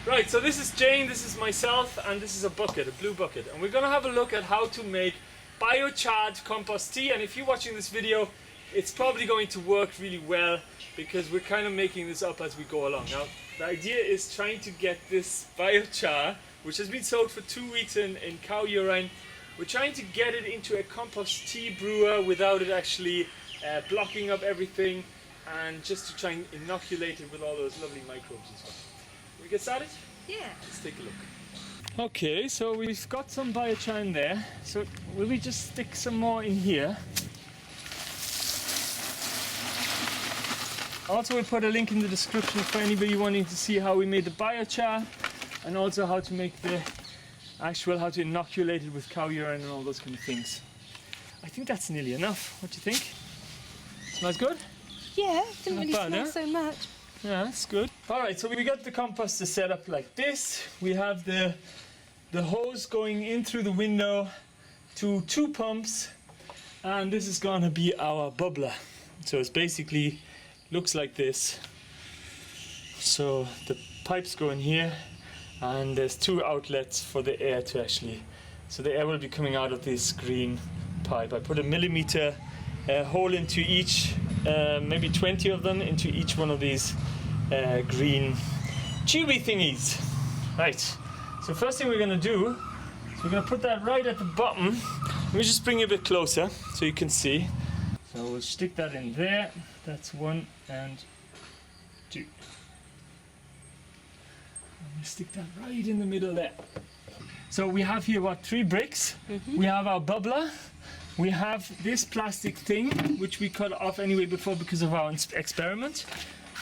Right, so this is Jane, this is myself, and this is a bucket, a blue bucket. And we're going to have a look at how to make biochar compost tea. And if you're watching this video, it's probably going to work really well because we're kind of making this up as we go along. Now, the idea is trying to get this biochar, which has been soaked for 2 weeks in cow urine, we're trying to get it into a compost tea brewer without it actually blocking up everything, and just to try and inoculate it with all those lovely microbes as well. We get started? Yeah. Let's take a look. Okay, so we've got some biochar in there. So will we just stick some more in here? Also, we'll put a link in the description for anybody wanting to see how we made the biochar, and also how to make the actual, how to inoculate it with cow urine and all those kind of things. I think that's nearly enough. What do you think? Smells good? Yeah, didn't really bad, smell so much. Yeah, that's good. Alright, so we got the composter set up like this. We have the hose going in through the window to 2 pumps, and this is gonna be our bubbler. So it's basically looks like this. So the pipes go in here, and there's 2 outlets for the air to actually, so the air will be coming out of this green pipe. I put a millimeter hole into each, maybe 20 of them into each one of these green tubey thingies. Right, so first thing we're going to do is we're going to put that right at the bottom. Let me just bring it a bit closer so you can see. So we'll stick that in there. That's 1 and 2. I'm stick that right in the middle there. So we have here, what, 3 bricks. We have our bubbler. We have this plastic thing, which we cut off anyway before because of our experiment.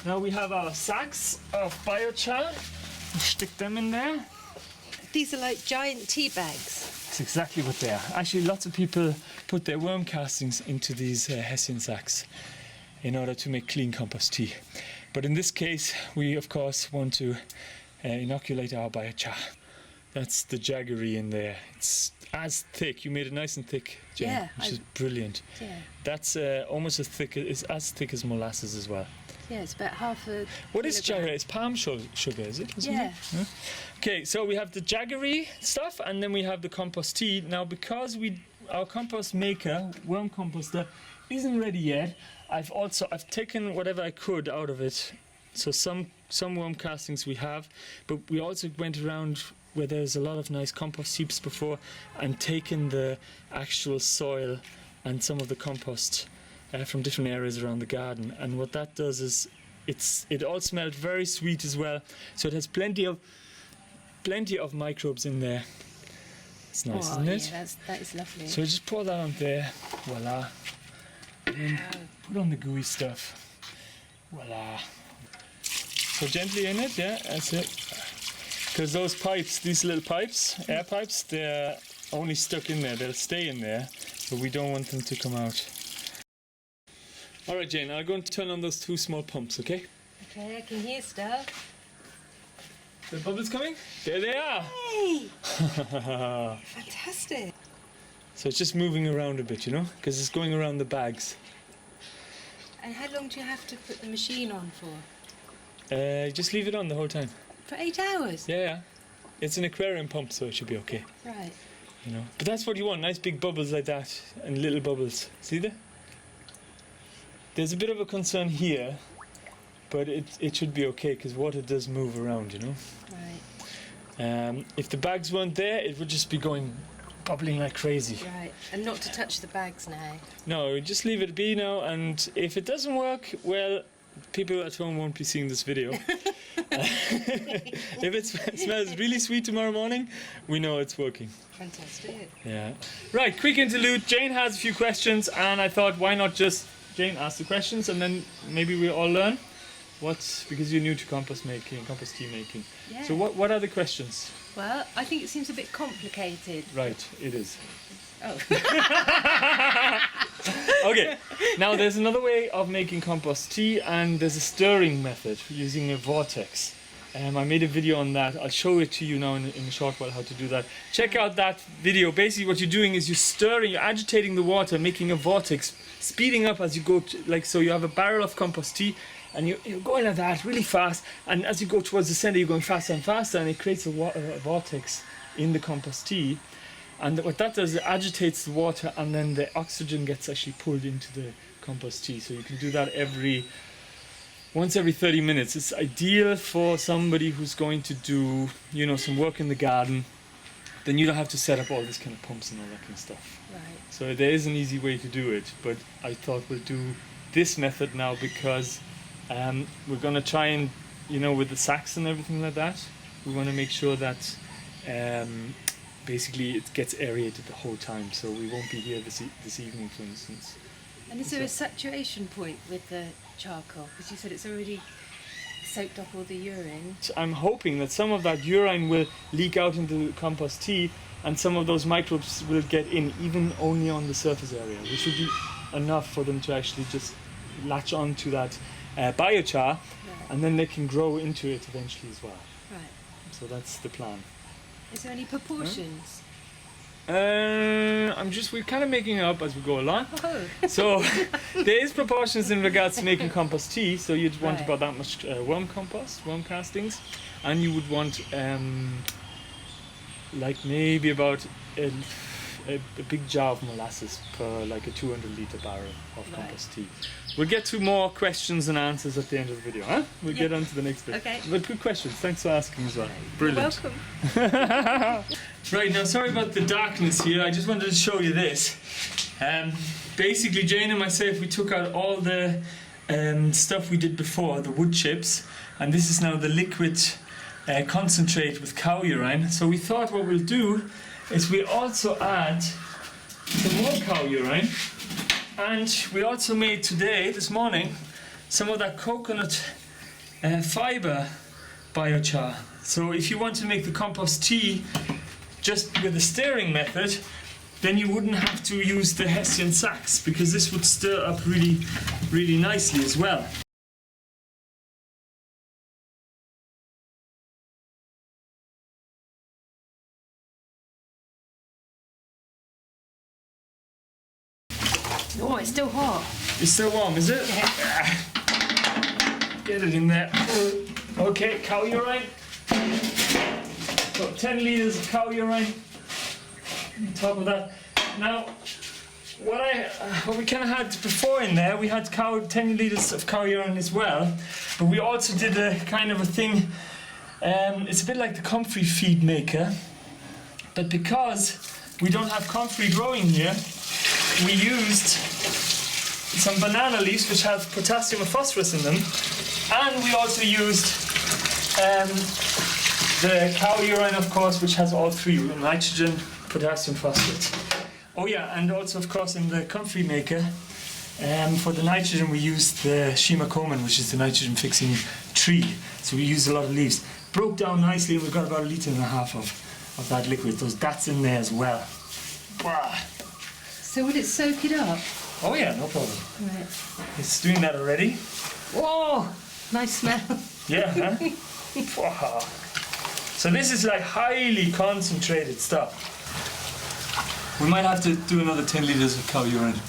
Now we have our sacks of biochar. We stick them in there. These are like giant tea bags. That's exactly what they are. Actually, lots of people put their worm castings into these Hessian sacks in order to make clean compost tea. But in this case, we of course want to inoculate our biochar. That's the jaggery in there. It's as thick. You made it nice and thick, Jane, Yeah, which is brilliant. Yeah. That's almost as thick. It's as thick as molasses as well. Yeah, it's about half a. What is jaggery? It's palm sugar, is it? Yeah. Huh? Okay, so we have the jaggery stuff, and then we have the compost tea. Now, because our compost maker, worm composter, isn't ready yet, I've taken whatever I could out of it. So some worm castings we have, but we also went around where there's a lot of nice compost heaps before and taken the actual soil and some of the compost from different areas around the garden. And what that does is it all smelled very sweet as well. So it has plenty of microbes in there. It's nice, isn't it? Yeah, that is lovely. So just pour that on there. Voila. And then put on the gooey stuff. Voila. So gently in it, yeah, that's it. Because those pipes, these little pipes, air pipes, they're only stuck in there. They'll stay in there, but we don't want them to come out. All right, Jane, I'm going to turn on those 2 small pumps, okay? Okay, I can hear stuff. The bubbles coming? There they are! Hey! Fantastic. So it's just moving around a bit, you know, because it's going around the bags. And how long do you have to put the machine on for? Just leave it on the whole time. For 8 hours? Yeah. It's an aquarium pump, so it should be okay. Right. You know, but that's what you want, nice big bubbles like that, and little bubbles. See there? There's a bit of a concern here, but it should be okay, because water does move around, you know? Right. If the bags weren't there, it would just be bubbling like crazy. Right. And not to touch the bags now. No, just leave it be now, and if it doesn't work, well, people at home won't be seeing this video. If it smells really sweet tomorrow morning, we know it's working. Fantastic. Yeah. Right, quick interlude. Jane has a few questions, and I thought, why not just Jane ask the questions, and then maybe we all learn because you're new to compost tea making. Yeah. So what are the questions? Well, I think it seems a bit complicated. Right, it is. Oh. Okay, now there's another way of making compost tea, and there's a stirring method using a vortex. I made a video on that. I'll show it to you now in a short while how to do that. Check out that video. Basically what you're doing is you're agitating the water, making a vortex, speeding up as you go, so you have a barrel of compost tea, and you're going like that really fast, and as you go towards the center you're going faster and faster, and it creates a vortex in the compost tea. And what that does, it agitates the water, and then the oxygen gets actually pulled into the compost tea. So you can do that once every 30 minutes. It's ideal for somebody who's going to do, you know, some work in the garden. Then you don't have to set up all this kind of pumps and all that kind of stuff. Right. So there is an easy way to do it, but I thought we'll do this method now because we're going to try and, you know, with the sacks and everything like that, we want to make sure that basically it gets aerated the whole time. So we won't be here this evening, for instance. And is there a saturation point with the charcoal? Because you said it's already soaked up all the urine. I'm hoping that some of that urine will leak out into the compost tea, and some of those microbes will get in, even only on the surface area, which would be enough for them to actually just latch on to that biochar, Right. and then they can grow into it eventually as well. Right. So that's the plan. Is there any proportions? We're kind of making it up as we go along. Oh. So there is proportions in regards to making compost tea. So you'd want Right. about that much worm castings, and you would want like maybe about a big jar of molasses per like a 200-litre barrel of Right. compost tea. We'll get to more questions and answers at the end of the video, huh? We'll get on to the next bit. Okay. But good questions. Thanks for asking as well. You're Brilliant. welcome. Right, now sorry about the darkness here. I just wanted to show you this. Basically, Jane and myself, we took out all the stuff we did before, the wood chips, and this is now the liquid concentrate with cow urine. So we thought what we'll do is we also add some more cow urine, and we also made this morning, some of that coconut fibre biochar. So if you want to make the compost tea just with the stirring method, then you wouldn't have to use the Hessian sacks, because this would stir up really, really nicely as well. Oh, it's still hot. It's still warm, is it? Yeah. Get it in there. Okay, cow urine. Got 10 litres of cow urine on top of that. Now, what we kind of had before in there, we had 10 litres of cow urine as well, but we also did a kind of a thing. It's a bit like the comfrey feed maker, but because we don't have comfrey growing here, we used some banana leaves which have potassium and phosphorus in them, and we also used the cow urine, of course, which has all three: nitrogen, potassium, phosphorus. Oh yeah, and also of course in the comfrey maker, for the nitrogen we used the Shima Komen, which is the nitrogen fixing tree. So we used a lot of leaves. Broke down nicely, and we've got about 1.5 litres of that liquid. That's in there as well. Wow. So will it soak it up? Oh yeah, no problem. Right. It's doing that already. Whoa! Nice smell. Yeah, huh? Wow. So this is like highly concentrated stuff. We might have to do another 10 litres of cow urine,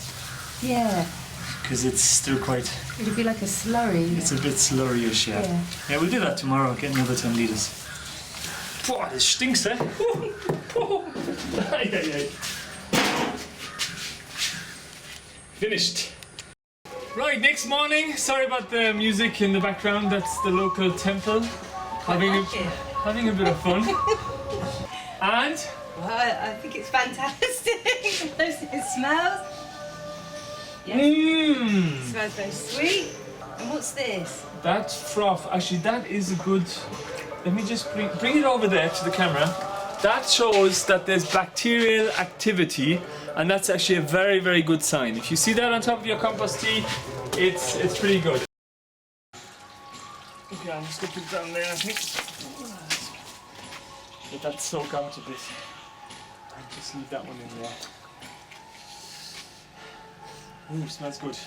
Yeah. because it's still quite... It'll be like a slurry. It's a bit slurryish, yeah. Yeah. Yeah, we'll do that tomorrow, get another 10 litres. Boah, this stinks, eh? Ay, ay, ay. Finished. Right, next morning, sorry about the music in the background, that's the local temple. Having a bit of fun. And Well, I think it's fantastic. It smells. Yes. Mmm. It smells very sweet. And what's this? That froth, actually that is a good... Let me just bring it over there to the camera. That shows that there's bacterial activity, and that's actually a very, very good sign. If you see that on top of your compost tea, it's pretty good. Okay, I'm just going to put it down there, I think. Let that soak out a bit. I'll just leave that one in there. Ooh, smells good.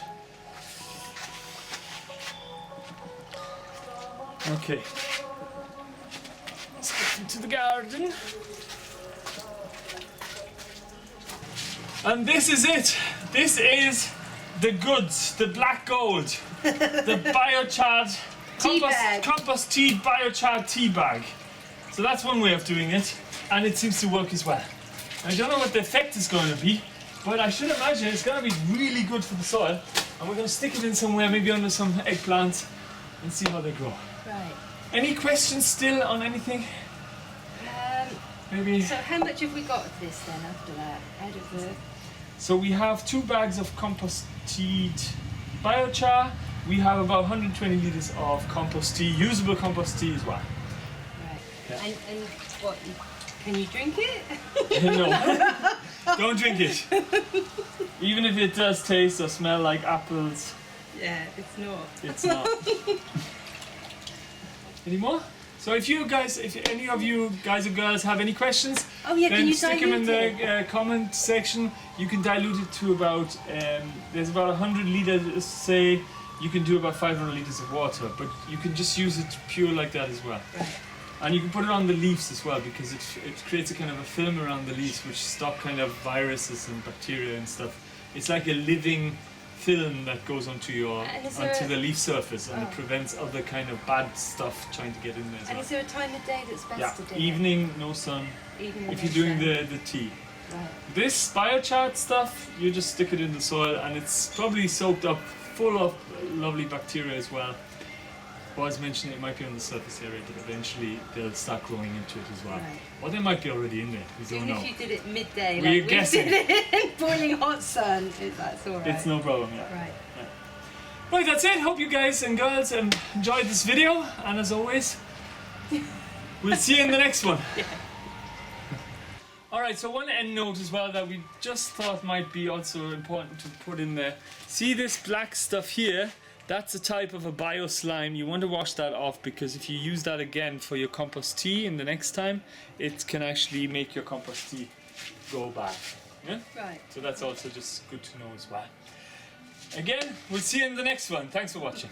Okay. Let's get into the garden. And this is it. This is the goods, the black gold, the biochar Tea bag. compost tea biochar tea bag. So that's one way of doing it, and it seems to work as well. I don't know what the effect is going to be, but I should imagine it's going to be really good for the soil, and we're going to stick it in somewhere, maybe under some eggplants, and see how they grow. Right. Any questions still on anything? Maybe. So how much have we got of this then after that? Out of the... So we have 2 bags of composted biochar. We have about 120 litres of compost tea, usable compost tea as well. Right. Yeah. And what, can you drink it? No, don't drink it. Even if it does taste or smell like apples, Yeah, it's not. it's not. Any more? So if any of you guys or girls have any questions, Oh yeah, then can you stick them in dilute the it? comment section. You can dilute it to about, there's about 100 litres, say, you can do about 500 litres of water, but you can just use it pure like that as well. Right. And you can put it on the leaves as well, because it creates a kind of a film around the leaves which stop kind of viruses and bacteria and stuff. It's like a living film that goes onto the leaf surface, and it prevents other kind of bad stuff trying to get in there as And well. is there a time of day that's best to do it? Evening, no sun. Evening If no you're doing sun. the tea. Right. This biochar stuff, you just stick it in the soil, and it's probably soaked up full of lovely bacteria as well. Well, as mentioned, it might be on the surface area, but eventually they'll start growing into it as well. Right. Or they might be already in there, we don't Even know. if you did it midday, We're like guessing. we did it in boiling hot sun, that's all right. It's no problem, yeah. Right. Right, that's it. Hope you guys and girls enjoyed this video, and as always, we'll see you in the next one. Yeah. Alright, so one end note as well that we just thought might be also important to put in there. See this black stuff here? That's a type of a bio slime. You want to wash that off, because if you use that again for your compost tea in the next time, it can actually make your compost tea go bad. Yeah? Right. So that's also just good to know as well. Again, we'll see you in the next one. Thanks for watching.